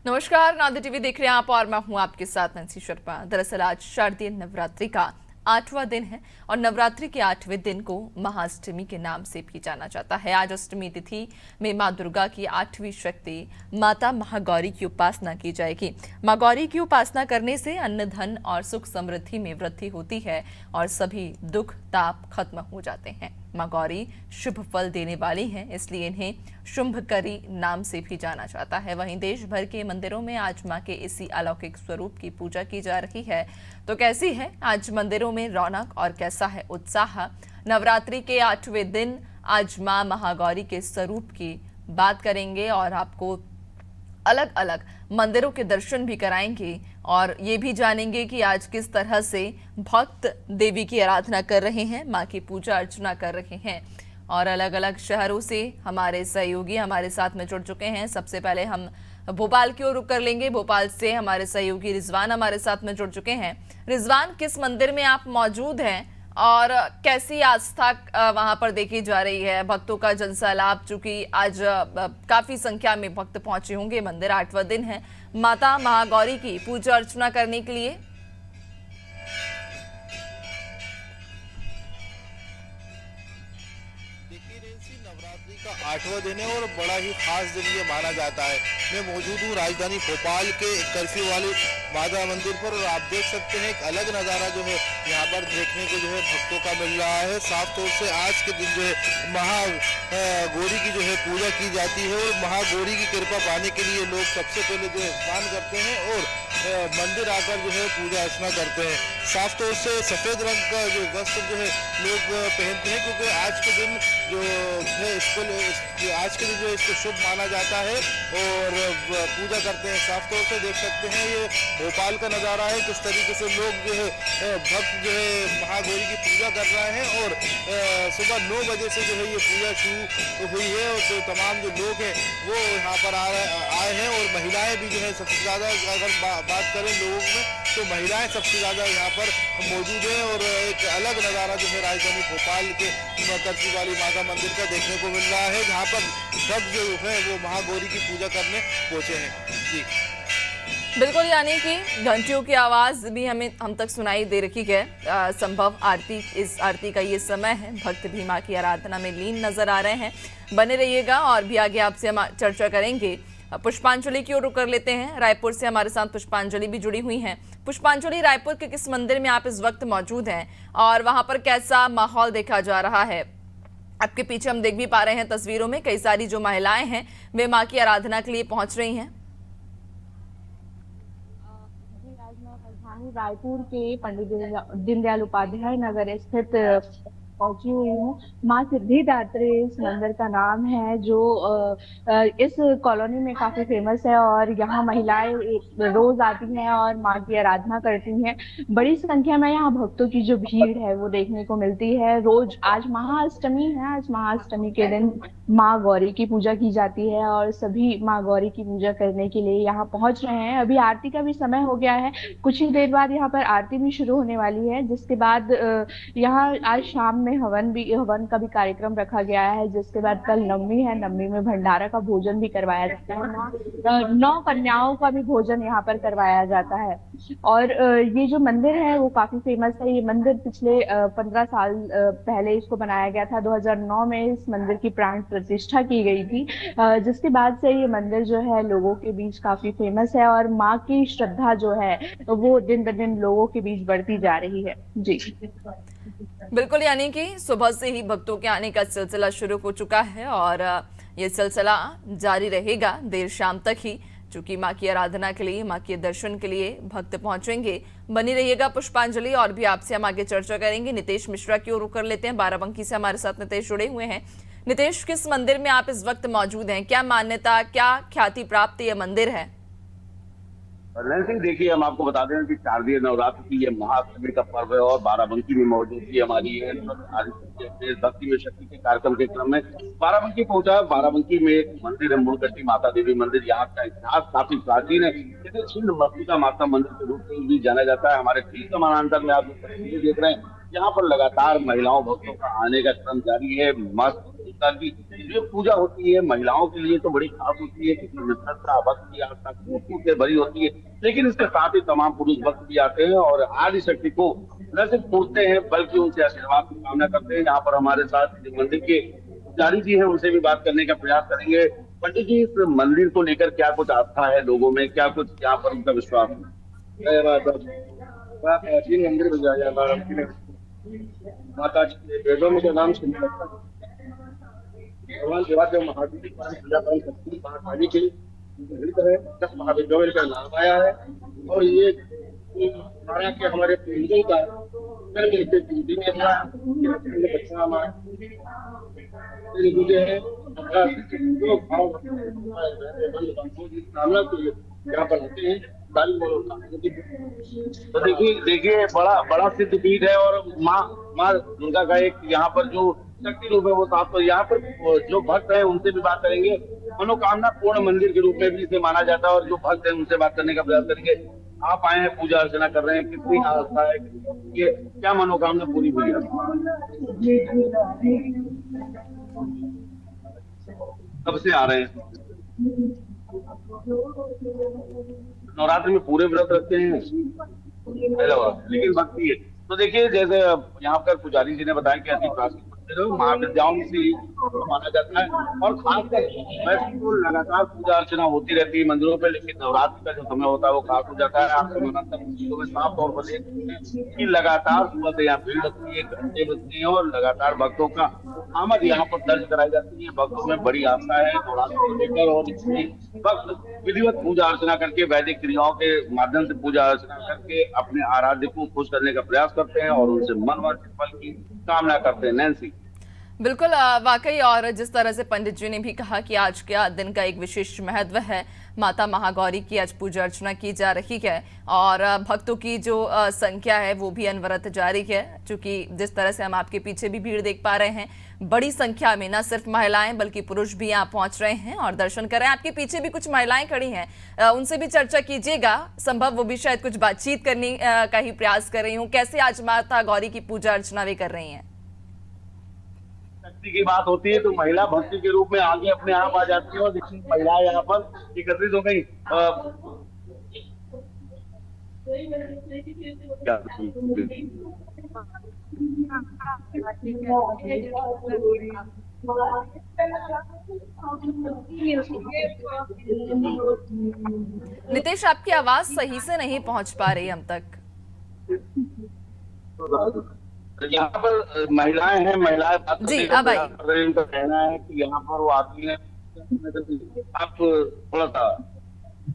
नमस्कार, नादी टीवी देख रहे हैं आप और मैं हूं आपके साथ नंसी शर्मा। दरअसल आज शारदीय नवरात्रि का 8वां दिन है और नवरात्रि के 8वें दिन को महाअष्टमी के नाम से भी जाना जाता है। आज अष्टमी तिथि में मां दुर्गा की 8वीं शक्ति माता महागौरी की उपासना की जाएगी। मां गौरी की उपासना करने से अन्न धन और सुख समृद्धि में वृद्धि होती है और सभी दुख ताप खत्म हो जाते हैं। मां गौरी शुभ फल देने वाली हैं, इसलिए इन्हें शुंभकरी नाम से भी जाना जाता है। वहीं देश भर के मंदिरों में आज मां के इसी अलौकिक स्वरूप की पूजा की जा रही है। तो कैसी है आज मंदिरों में रौनक और कैसा है उत्साह? नवरात्रि के 8वें दिन आज मां महागौरी के स्वरूप की बात करेंगे और आपको अलग अलग मंदिरों के दर्शन भी कराएंगे और ये भी जानेंगे कि आज किस तरह से भक्त देवी की आराधना कर रहे हैं, मां की पूजा अर्चना कर रहे हैं। और अलग अलग शहरों से हमारे सहयोगी हमारे साथ में जुड़ चुके हैं। सबसे पहले हम भोपाल की ओर रुख कर लेंगे। भोपाल से हमारे सहयोगी रिजवान हमारे साथ में जुड़ चुके हैं। रिजवान, किस मंदिर में आप मौजूद हैं और कैसी आस्था वहां पर देखी जा रही है? भक्तों का जनसैलाब, चूंकि आज काफी संख्या में भक्त पहुंचे होंगे मंदिर, 8वां दिन है माता महागौरी की पूजा अर्चना करने के लिए। नवरात्रि का 8वां दिन है और बड़ा ही खास दिन ये माना जाता है। मैं मौजूद हूँ राजधानी भोपाल के कर्फ्यू वाली माता मंदिर पर और आप देख सकते हैं एक अलग नज़ारा जो है यहाँ पर देखने को जो है भक्तों का मिल रहा है। साफ तौर से आज के दिन जो है महागौरी की जो है पूजा की जाती है और महागौरी की कृपा पाने के लिए लोग सबसे पहले जो है स्नान करते हैं और मंदिर आकर जो है पूजा अर्चना करते हैं। साफ तौर से सफ़ेद रंग का जो वस्त्र जो है लोग पहनते हैं क्योंकि आज के दिन जो है आज के दिन जो है इसको शुभ माना जाता है और पूजा करते हैं। साफ तौर से देख सकते हैं ये भोपाल का नज़ारा है, किस तरीके से लोग जो है भक्त जो है महागौरी की पूजा कर रहे हैं और सुबह 9 बजे से जो है ये पूजा शुरू हुई है और जो तमाम जो लोग हैं वो यहाँ पर आए हैं और महिलाएं भी जो है सबसे ज़्यादा अगर बात करें लोगों में तो महिलाएं सबसे ज़्यादा यहाँ पर मौजूद हैं और एक अलग नज़ारा जो है राजधानी भोपाल के कर्फ्यू वाली माता मंदिर का देखने को मिल रहा है, जहाँ पर सब जो है वो महागौरी की पूजा करने पहुँचे हैं। जी बिल्कुल, यानी कि घंटियों की आवाज़ भी हम तक सुनाई दे रही है। संभव इस आरती का ये समय है। भक्त भी मां की आराधना में लीन नजर आ रहे हैं। बने रहिएगा और भी आगे आपसे हम चर्चा करेंगे। पुष्पांजलि की ओर रुख कर लेते हैं। रायपुर से हमारे साथ पुष्पांजलि भी जुड़ी हुई हैं। पुष्पांजलि, रायपुर के किस मंदिर में आप इस वक्त मौजूद हैं और वहां पर कैसा माहौल देखा जा रहा है? आपके पीछे हम देख भी पा रहे हैं तस्वीरों में कई सारी जो महिलाएं हैं वे मां की आराधना के लिए पहुंच रही हैं। राजधानी रायपुर के पंडित दीनदयाल उपाध्याय नगर स्थित पहुंची हुई हूँ। माँ सिद्धिदात्री इस मंदिर का नाम है, जो इस कॉलोनी में काफी फेमस है और यहाँ महिलाएं रोज आती हैं और माँ की आराधना करती हैं। बड़ी संख्या में यहाँ भक्तों की जो भीड़ है वो देखने को मिलती है रोज। आज महाअष्टमी है, आज महाअष्टमी के दिन माँ गौरी की पूजा की जाती है और सभी माँ गौरी की पूजा करने के लिए यहाँ पहुंच रहे हैं। अभी आरती का भी समय हो गया है, कुछ ही देर बाद यहाँ पर आरती भी शुरू होने वाली है, जिसके बाद यहाँ आज शाम में हवन का भी कार्यक्रम रखा गया है। जिसके बाद कल नवमी है, नवमी में भंडारा का भोजन भी करवाया जाता है। 9 कन्याओं का भी भोजन यहाँ पर करवाया जाता है। और ये जो मंदिर है वो काफी फेमस है। ये मंदिर पिछले 15 साल पहले इसको बनाया गया था। 2009 में इस मंदिर की प्राण प्रतिष्ठा की गई थी, जिसके बाद से ये मंदिर जो है लोगों के बीच काफी फेमस है और माँ की श्रद्धा जो है वो दिन ब दिन लोगों के बीच बढ़ती जा रही है। जी बिल्कुल, यानी कि सुबह से ही भक्तों के आने का सिलसिला शुरू हो चुका है और ये सिलसिला जारी रहेगा देर शाम तक ही, चूंकि मां की आराधना के लिए, मां के दर्शन के लिए भक्त पहुंचेंगे। बनी रहिएगा पुष्पांजलि और भी आपसे हम आगे चर्चा करेंगे। नितेश मिश्रा की ओर रुख कर लेते हैं। बाराबंकी से हमारे साथ नितेश जुड़े हुए हैं। नितेश, किस मंदिर में आप इस वक्त मौजूद हैं? क्या मान्यता, क्या ख्याति प्राप्त ये मंदिर है? सिंह, देखिए हम आपको बता दें कि शारदीय नवरात्र की ये महाअष्टमी का पर्व है और बाराबंकी में मौजूदगी हमारी है। भक्ति में शक्ति के कार्यक्रम के क्रम में बाराबंकी पहुंचा। बाराबंकी में एक मंदिर है, मूलगट्टी माता देवी मंदिर। यहाँ का इतिहास काफी प्राचीन है। इसे छिन्न मस्तिका माता मंदिर के रूप में भी जाना जाता है। हमारे ठीक समानांतर में आप तस्वीरें देख रहे हैं, यहाँ पर लगातार महिलाओं भक्तों का आने का क्रम जारी है। मस्त पुरस्कार की जो पूजा होती है महिलाओं के लिए तो बड़ी खास होती है, क्योंकि श्रद्धा भक्ति आस्था कूट से भरी होती है। लेकिन इसके साथ ही तमाम पुरुष भक्त भी आते हैं और आदि शक्ति को न सिर्फ पूजते हैं बल्कि उनसे आशीर्वाद की कामना करते हैं। यहाँ पर हमारे साथ मंदिर के पुजारी जी हैं, उनसे भी बात करने का प्रयास करेंगे। पंडित जी, इस मंदिर को लेकर क्या कुछ आस्था है लोगों में, क्या कुछ यहाँ पर उनका विश्वास है? प्राचीन मंदिर बजाया जाता है माता जी के वेदों में जो नाम सुन सकता भगवान शिवादेव महादेव की पूजा पाठ शक्ति महाकाली के गृहित है। 10 महाविद्यों में इनका नाम आया है और ये हमारा के हमारे पूर्वजों का कर्म इससे जुड़ी में हुआ बच्चा मुझे है जो भाव कामना को यहाँ पर होते हैं। तो देखिए बड़ा सिद्ध पीठ है और माँ दुर्गा का एक यहाँ पर जो शक्ति रूप है वो साफ। तो यहाँ पर जो भक्त हैं उनसे भी बात करेंगे। मनोकामना पूर्ण मंदिर के रूप में भी इसे माना जाता है और जो भक्त हैं उनसे बात करने का प्रयास करेंगे। आप आए हैं, पूजा अर्चना कर रहे हैं, कितनी आस्था है, ये क्या मनोकामना पूरी हुई है? कब से आ रहे हैं? नवरात्रि में पूरे व्रत रखते हैं? लेकिन भक्ति है तो देखिए, जैसे यहाँ पर पुजारी जी ने बताया कि अति प्राचीन मंदिर महाविद्याओं से माना जाता है और खासकर वैसे तो लगातार पूजा अर्चना होती रहती है मंदिरों पे, लेकिन नवरात्रि का जो समय होता है वो खास हो जाता है। आपको मंदिरों में साफ तौर पर कि लगातार सुबह से यहाँ भीड़ लगती है, घंटे बजती है और लगातार भक्तों का आमद यहाँ पर दर्ज कराई जाती है। भक्तों में बड़ी आस्था है नवरात्रि को लेकर और भक्त विधिवत पूजा अर्चना करके वैदिक क्रियाओं के माध्यम से पूजा अर्चना करके अपने आराध्य को खुश करने का प्रयास करते हैं और उनसे मनवांछित फल की कामना करते हैं। नैन्सी, बिल्कुल वाकई, और जिस तरह से पंडित जी ने भी कहा कि आज के दिन का एक विशेष महत्व है, माता महागौरी की आज पूजा अर्चना की जा रही है और भक्तों की जो संख्या है वो भी अनवरत जारी है। चूंकि जिस तरह से हम आपके पीछे भी भीड़ देख पा रहे हैं, बड़ी संख्या में न सिर्फ महिलाएं बल्कि पुरुष भी यहाँ पहुंच रहे हैं और दर्शन कर रहे हैं। आपके पीछे भी कुछ महिलाएं खड़ी हैं, उनसे भी चर्चा कीजिएगा, संभव वो भी शायद कुछ बातचीत करने का ही प्रयास कर रही हूँ। कैसे आज माता गौरी की पूजा अर्चना भी कर रही हैं? शक्ति की बात होती है तो महिला भक्ति के रूप में आगे अपने आप आ जाती है और देखिए महिलाएं यहाँ पर एकत्रित हो गई। नितेश, आपकी आवाज सही से नहीं पहुंच पा रही हम तक। यहाँ पर महिलाएं हैं, महिलाएं जी, अब आई। उनका कहना है कि यहाँ पर वो आदमी है। आप थोड़ा सा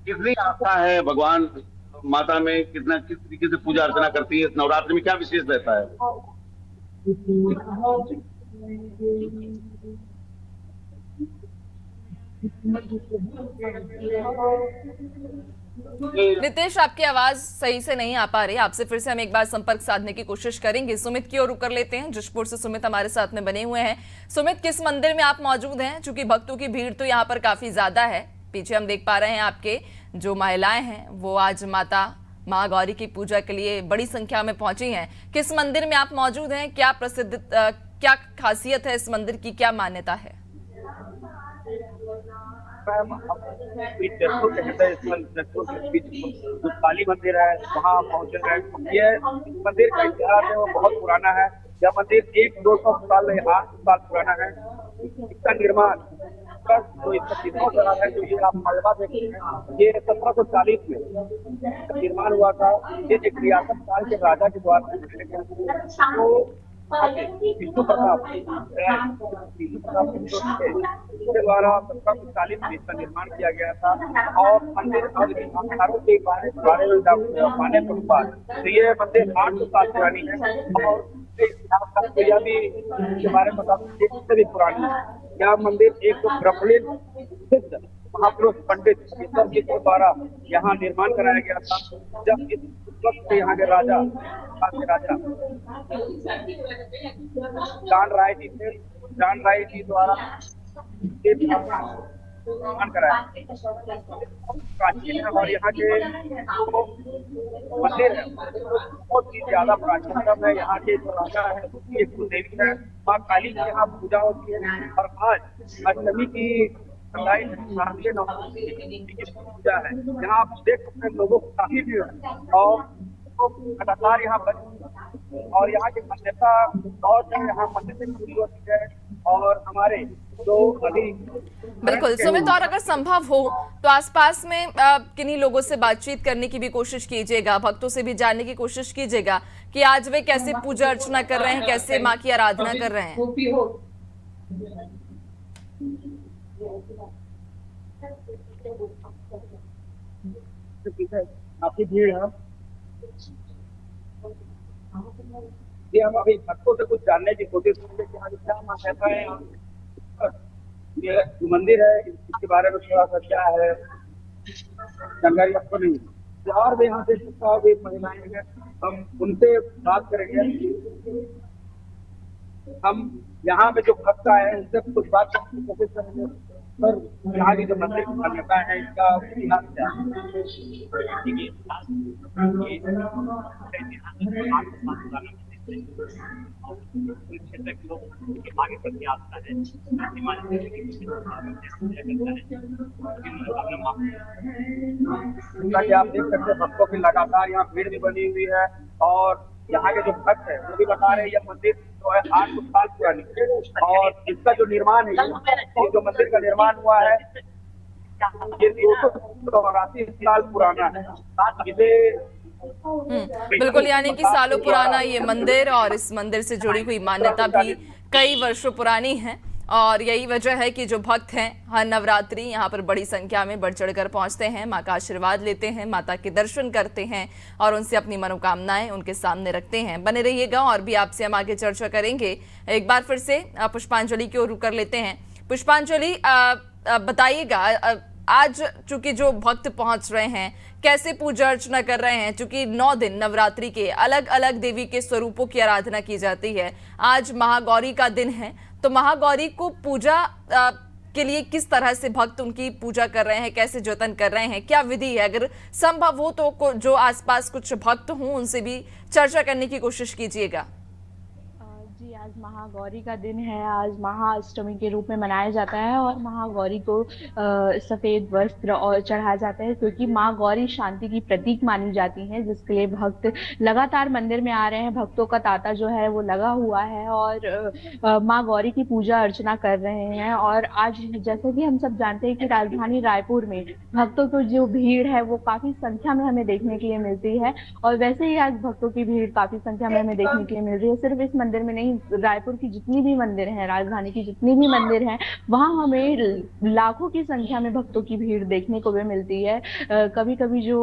कितनी आस्था है भगवान माता में, कितना किस तरीके से पूजा अर्चना करती है, इस नवरात्रि में क्या विशेष रहता है? नितेश, आपकी आवाज सही से नहीं आ पा रही, आपसे फिर से हम एक बार संपर्क साधने की कोशिश करेंगे। सुमित की ओर रुक कर लेते हैं, जशपुर से सुमित हमारे साथ में बने हुए हैं। सुमित, किस मंदिर में आप मौजूद हैं? चूंकि भक्तों की भीड़ तो यहाँ पर काफी ज्यादा है, पीछे हम देख पा रहे हैं आपके जो महिलाएं हैं वो आज माता महागौरी की पूजा के लिए बड़ी संख्या में पहुंची हैं। किस मंदिर में आप मौजूद हैं? क्या प्रसिद्ध क्या खासियत है इस मंदिर की, क्या मान्यता है? जो काली मंदिर है वहाँ पहुँचे हैं। ये मंदिर का इतिहास है वो बहुत पुराना है। यह मंदिर 100-200 साल 8 साल पुराना है। इसका निर्माण जो इसका निर्माण करा है, जो ये आप मलबा देखते हैं, ये 1740 में निर्माण हुआ था। ये एक रियासत काल के राजा के द्वारा तो विष्णु प्रताप के द्वारा 1740 में इसका निर्माण किया गया था और मंदिर अवधारों के बारे में माने अनुसार तो ये मंदिर 800 साल पुरानी है और यह भी इसके बारे में बता सकते भी पुरानी है। यह मंदिर एक प्रबलित महापुरुष पंडित ईश्वर जी के द्वारा यहाँ निर्माण कराया गया था। जब इस वक्त यहाँ के राजा जान राय जी थे, जान राय जी द्वारा निर्माण कराया प्राचीन है और यहाँ के जो मंदिर है बहुत ही ज्यादा प्राचीनतम है। यहाँ के जो राजा है उसकी एक देवी है, माँ काली की यहाँ पूजा होती है और आज अष्टमी की शारदीय नवरात्रि की पूजा है। यहाँ आप देख सकते हैं लोगों की काफी भीड़ है और लगातार यहाँ बच और यहाँ की मान्यता बहुत है, यहाँ मंदिर से पूरी होती है और हमारे जो अभी बिल्कुल सुमित, और अगर संभव हो तो आसपास में किन्हीं लोगों से बातचीत करने की भी कोशिश कीजिएगा, भक्तों से भी जानने की कोशिश कीजिएगा कि आज वे कैसे पूजा अर्चना कर रहे हैं, कैसे माँ की आराधना कर रहे हैं। काफी भीड़ है। ये हम अभी भक्तों से कुछ जानने की कोशिश करेंगे कि यहाँ क्या मान्यता है, ये जो मंदिर है इसके बारे में थोड़ा सा क्या है जानकारी आपको नहीं है। और भी यहाँ से महिलाएं हैं, हम उनसे बात करेंगे। हम यहाँ पे जो भक्त आए हैं उनसे कुछ बात करने की कोशिश करेंगे। सर, यहाँ की जो मंदिर की मान्यता है इसका इतिहास क्या क्षेत्र के लोग आगे बढ़ के आता है, कि आप देख सकते हैं भक्तों की लगातार यहाँ भीड़ भी बनी हुई है और यहाँ के जो भक्त है वो भी बता रहे हैं यह मंदिर जो है 800 साल पुरानी है और इसका जो निर्माण है ये जो मंदिर का निर्माण हुआ है ये 284 साल पुराना है। इसे बिल्कुल, यानी कि सालों पुराना ये मंदिर और इस मंदिर से जुड़ी हुई मान्यता भी कई वर्षों पुरानी है और यही वजह है कि जो भक्त हैं हर नवरात्रि यहाँ पर बड़ी संख्या में बढ़ चढ़कर पहुँचते हैं, माँ का आशीर्वाद लेते हैं, माता के दर्शन करते हैं और उनसे अपनी मनोकामनाएं उनके सामने रखते हैं। बने रहिएगा और भी आपसे हम आगे चर्चा करेंगे। एक बार फिर से पुष्पांजलि की ओर रुख कर लेते हैं। पुष्पांजलि, बताइएगा आज चूंकि जो भक्त पहुंच रहे हैं कैसे पूजा अर्चना कर रहे हैं, चूंकि 9 दिन नवरात्रि के अलग अलग देवी के स्वरूपों की आराधना की जाती है। आज महागौरी का दिन है, तो महागौरी को पूजा के लिए किस तरह से भक्त उनकी पूजा कर रहे हैं, कैसे जतन कर रहे हैं, क्या विधि है? अगर संभव हो तो जो आसपास कुछ भक्त हों उनसे भी चर्चा करने की कोशिश कीजिएगा। जी, आज महागौरी का दिन है। आज महाअष्टमी के रूप में मनाया जाता है और महागौरी को सफेद वस्त्र और चढ़ाया जाता है क्योंकि माँ गौरी शांति की प्रतीक मानी जाती है, जिसके लिए भक्त लगातार मंदिर में आ रहे हैं। भक्तों का तांता जो है वो लगा हुआ है और माँ गौरी की पूजा अर्चना कर रहे हैं। और आज जैसे कि हम सब जानते हैं कि राजधानी रायपुर में भक्तों की जो भीड़ है वो काफी संख्या में हमें देखने के लिए मिलती है और वैसे ही आज भक्तों की भीड़ काफी संख्या में हमें देखने के लिए मिल रही है। सिर्फ इस मंदिर में नहीं, रायपुर की जितनी भी मंदिर हैं, राजधानी की जितनी भी मंदिर हैं, वहां हमें लाखों की संख्या में भक्तों की भीड़ देखने को भी मिलती है। कभी कभी जो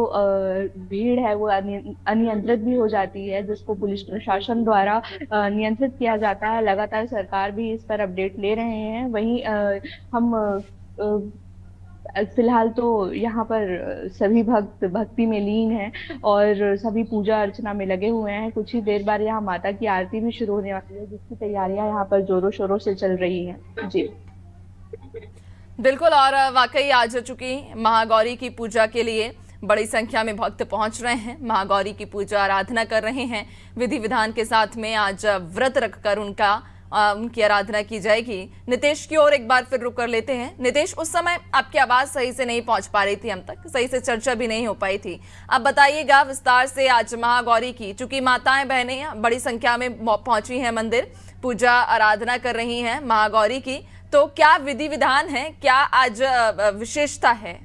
भीड़ है वो अनियंत्रित भी हो जाती है, जिसको पुलिस प्रशासन द्वारा नियंत्रित किया जाता है। लगातार सरकार भी इस पर अपडेट ले रहे हैं। वहीं हम फिलहाल तो यहाँ पर सभी भक्त भक्ति में लीन हैं और सभी पूजा अर्चना में लगे हुए हैं। कुछ ही देर बाद यहाँ माता की आरती भी शुरू होने वाली है, जिसकी तैयारियां यहाँ पर जोरों शोरों से चल रही हैं। जी बिल्कुल, और वाकई आज चूंकि महागौरी की पूजा के लिए बड़ी संख्या में भक्त पहुंच रहे हैं, महागौरी की पूजा आराधना कर रहे हैं। विधि विधान के साथ में आज व्रत रखकर उनकी आराधना की जाएगी। नितेश की ओर एक बार फिर रुक कर लेते हैं। नितेश, उस समय आपकी आवाज सही से नहीं पहुंच पा रही थी, हम तक सही से चर्चा भी नहीं हो पाई थी। अब बताइएगा विस्तार से आज महागौरी की, चूंकि माताएं बहनें बड़ी संख्या में पहुंची हैं मंदिर, पूजा आराधना कर रही हैं महागौरी की, तो क्या विधि विधान है, क्या आज विशेषता है?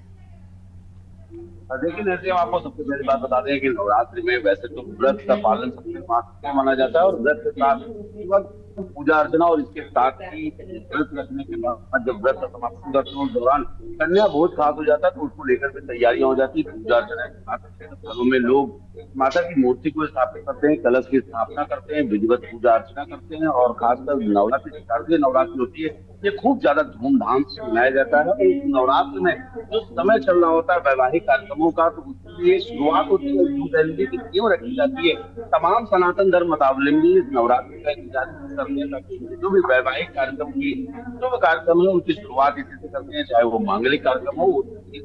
देखिए, जैसे हम आपको सबसे पहले बात बता दें कि नवरात्रि में वैसे तो व्रत का पालन सबसे महत्वपूर्ण माना जाता है और व्रत के साथ पूजा अर्चना और इसके साथ ही व्रत रखने के बाद जब व्रत समाप्त करते हैं उस दौरान कन्या भोज खास हो जाता है, तो उसको लेकर के तैयारियां हो जाती है। पूजा अर्चना के साथ घरों में लोग माता की मूर्ति को स्थापित करते हैं, कलश की स्थापना करते हैं, विधिवत पूजा अर्चना करते हैं और खासकर नवरात्रि शारदीय नवरात्रि होती है, ये खूब ज्यादा धूमधाम से मनाया जाता है। और इस नवरात्र में जो समय चल रहा होता है वैवाहिक कार्यक्रमों का, तो उसकी शुरुआत होती है की क्यों रखी जाती है। तमाम सनातन धर्म मतावलंबी इस नवरात्रि का इंतजार करते हैं ताकि जो भी वैवाहिक कार्यक्रम की जो भी कार्यक्रम है उनकी शुरुआत इसी से करते हैं, चाहे वो मांगलिक कार्यक्रम हो इस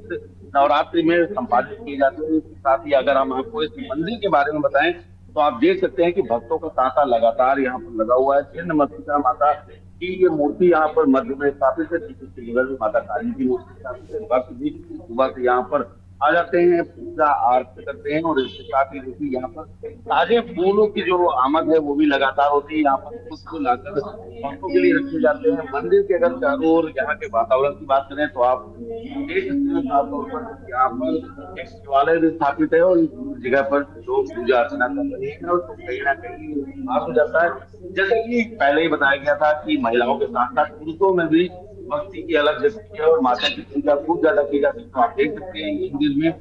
नवरात्रि में संपादित किए जाते हैं। इसके साथ ही अगर हम आपको इस मंदिर के बारे में बताएं तो आप देख सकते हैं कि भक्तों का तांता लगातार यहाँ पर लगा हुआ है। छिन्नमस्तिका माता की ये मूर्ति यहाँ पर मध्य में स्थापित है, पीछे के बगल में माता काली की मूर्ति स्थापित है। भक्त भी सुबह से यहाँ पर आ जाते हैं, पूजा आरती करते हैं और इसके साथ ही देखिए यहाँ पर ताजे फूलों की जो आमद है वो भी लगातार होती है। यहाँ पर पुष्प लाकर भक्तों के लिए रखे जाते हैं। मंदिर के अगर चारों ओर यहाँ के वातावरण की बात करें तो आप देख सकते हैं साफ तौर पर यहाँ पर एक शिवालय भी स्थापित है और इस जगह पर लोग पूजा अर्चना कर रहे हैं और तो कहीं ना कहीं बात हो जाता है। जैसे कि पहले ही बताया गया था कि महिलाओं के साथ साथ पुरुषों में भी भक्ति की अलग जगह है और माता की पूजा खूब ज्यादा की जाती है। तो आप देख सकते हैं इस मंदिर में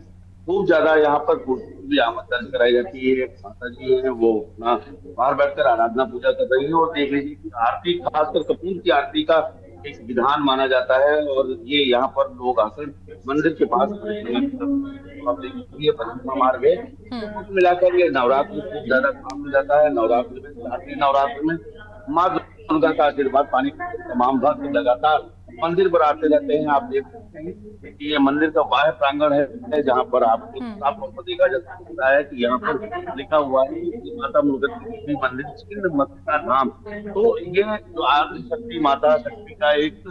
खूब ज्यादा यहाँ पर पुरुषों की भी आमद दर्ज कराई जाती है। माता जी है वो अपना बाहर बैठकर आराधना पूजा कर रही है और देख लीजिए कि आरती खासकर कपूर की आरती का एक विधान माना जाता है और ये यहाँ पर लोग आकर मंदिर के पास तो आप देखिए परिक्रमा मार्ग है। तो कुल मिलाकर ये नवरात्र खूब ज्यादा खास हो जाता है। नवरात्र में शारदीय नवरात्र में माँ दुर्गा का आशीर्वाद पाने के लिए तमाम भक्त लगातार मंदिर पर आते रहते हैं। आप देख सकते हैं कि ये मंदिर का बाह्य प्रांगण है जहाँ पर आपको साफ तौर पर देखा जा सकता है कि यहाँ पर लिखा हुआ है कि माता मुर्गती मंदिर छिन्नमस्तिका धाम। तो ये जो आदि शक्ति माता शक्ति का एक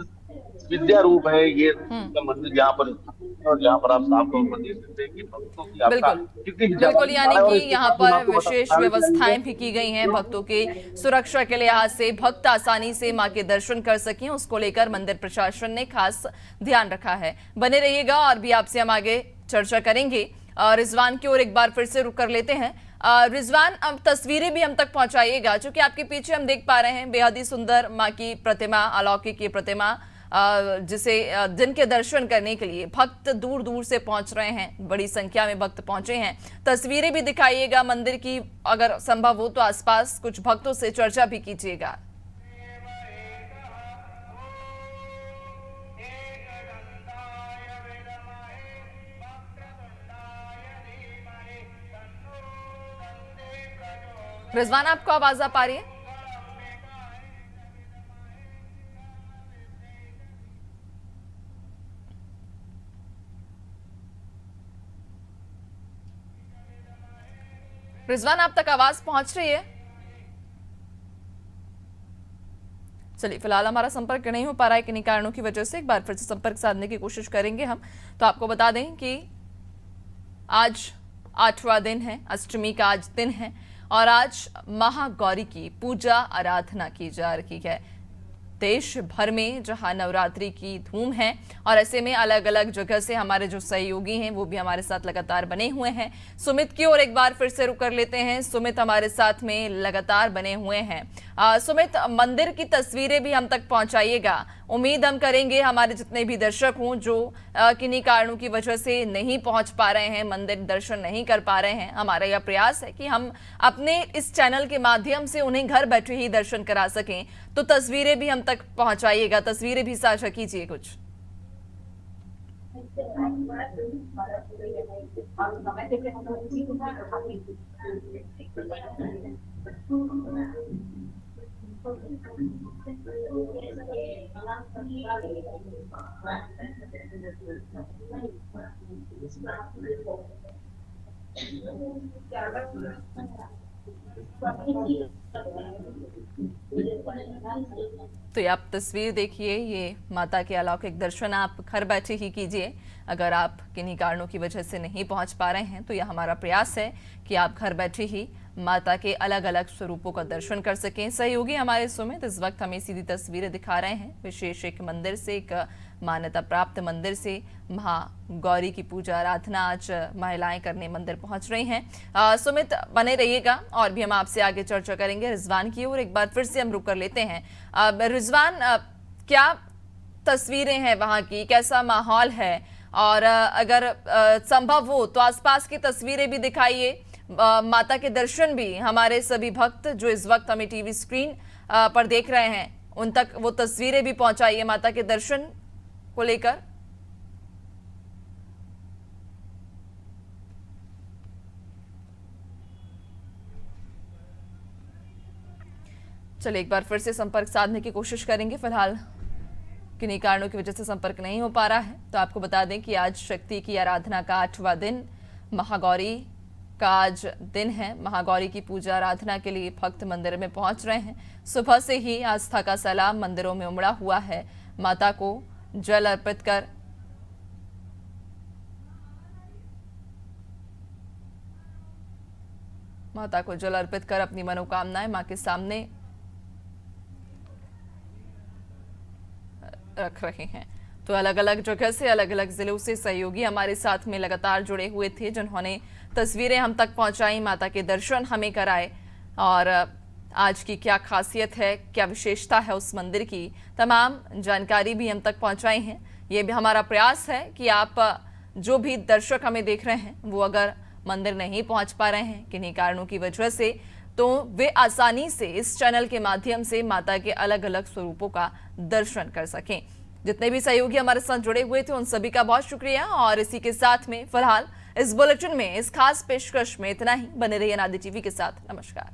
विद्या रूप है ये का मंदिर यहाँ पर स्थापित है और यहाँ पर आप साफ तौर पर देख सकते हैं कि भक्तों की यात्रा कितनी बिल्कुल, यानी और कि इसके यहाँ साथ पर आपको विशेष बताना व्यवस्थाएं चाहिए भी की गई हैं भक्तों के सुरक्षा के लिहाज से, भक्त आसानी से मां के दर्शन कर सकें उसको लेकर मंदिर प्रशासन ने खास ध्यान रखा है। बने रहिएगा और भी आपसे हम आगे चर्चा करेंगे। रिजवान की ओर एक बार फिर से रुक कर लेते हैं। रिजवान, अब तस्वीरें भी हम तक पहुंचाइएगा, क्योंकि आपके पीछे हम देख पा रहे हैं बेहद ही सुंदर मां की प्रतिमा, अलौकिक की प्रतिमा, जिसे जिनके दर्शन करने के लिए भक्त दूर दूर से पहुंच रहे हैं, बड़ी संख्या में भक्त पहुंचे हैं। तस्वीरें भी दिखाइएगा मंदिर की, अगर संभव हो तो आसपास कुछ भक्तों से चर्चा भी कीजिएगा। रिजवान, आपको आवाज आ पा रही है? रिजवान, आप तक आवाज पहुंच रही है? चलिए, फिलहाल हमारा संपर्क नहीं हो पा रहा है किन्हीं कारणों की वजह से। एक बार फिर से संपर्क साधने की कोशिश करेंगे हम। तो आपको बता दें कि आज 8वां दिन है, अष्टमी का आज दिन है और आज महागौरी की पूजा आराधना की जा रही है देश भर में, जहां नवरात्रि की धूम है। और ऐसे में अलग अलग जगह से हमारे जो सहयोगी हैं वो भी हमारे साथ लगातार बने हुए हैं। सुमित की ओर एक बार फिर से रुक कर लेते हैं। सुमित हमारे साथ में लगातार बने हुए हैं। सुमित, मंदिर की तस्वीरें भी हम तक पहुंचाइएगा। उम्मीद हम करेंगे हमारे जितने भी दर्शक हों जो किन्हीं कारणों की वजह से नहीं पहुंच पा रहे हैं, मंदिर दर्शन नहीं कर पा रहे हैं, हमारा यह प्रयास है कि हम अपने इस चैनल के माध्यम से उन्हें घर बैठे ही दर्शन करा सकें। तो तस्वीरें भी हम तक पहुंचाइएगा, तस्वीरें भी साझा कीजिए कुछ। तो ये आप तस्वीर देखिए, ये माता के अलौकिक दर्शन आप घर बैठे ही कीजिए। अगर आप किन्हीं कारणों की वजह से नहीं पहुंच पा रहे हैं तो यह हमारा प्रयास है कि आप घर बैठे ही माता के अलग अलग स्वरूपों का दर्शन कर सकें। सहयोगी हमारे सुमित इस वक्त हमें सीधी तस्वीरें दिखा रहे हैं विशेष एक मंदिर से, एक मान्यता प्राप्त मंदिर से। महागौरी की पूजा आराधना आज महिलाएं करने मंदिर पहुंच रही हैं। सुमित, बने रहिएगा और भी हम आपसे आगे चर्चा करेंगे। रिजवान की ओर एक बार फिर से हम रुक कर लेते हैं। रिजवान, क्या तस्वीरें हैं वहां की, कैसा माहौल है? और अगर संभव हो तो आसपास की तस्वीरें भी दिखाइए। माता के दर्शन भी हमारे सभी भक्त जो इस वक्त हमें टीवी स्क्रीन पर देख रहे हैं उन तक वो तस्वीरें भी पहुंचाइए माता के दर्शन को लेकर। चलिए एक बार फिर से संपर्क साधने की कोशिश करेंगे। फिलहाल किन्हीं कारणों की वजह से संपर्क नहीं हो पा रहा है। तो आपको बता दें कि आज शक्ति की आराधना का 8वां दिन, महागौरी का आज दिन है। महागौरी की पूजा आराधना के लिए भक्त मंदिर में पहुंच रहे हैं। सुबह से ही आस्था का सैलाब मंदिरों में उमड़ा हुआ है। माता को जल अर्पित कर अपनी मनोकामनाएं मां के सामने रख रहे हैं। तो अलग अलग जगह से, अलग अलग जिलों से सहयोगी हमारे साथ में लगातार जुड़े हुए थे, जिन्होंने तस्वीरें हम तक पहुंचाई, माता के दर्शन हमें कराए और आज की क्या खासियत है, क्या विशेषता है उस मंदिर की, तमाम जानकारी भी हम तक पहुंचाई हैं। ये भी हमारा प्रयास है कि आप जो भी दर्शक हमें देख रहे हैं वो अगर मंदिर नहीं पहुंच पा रहे हैं किन्हीं कारणों की वजह से, तो वे आसानी से इस चैनल के माध्यम से माता के अलग अलग स्वरूपों का दर्शन कर सकें। जितने भी सहयोगी हमारे साथ जुड़े हुए थे उन सभी का बहुत शुक्रिया। और इसी के साथ में फिलहाल इस बुलेटिन में, इस खास पेशकश में इतना ही। बने रहिए नादिर टीवी के साथ। नमस्कार।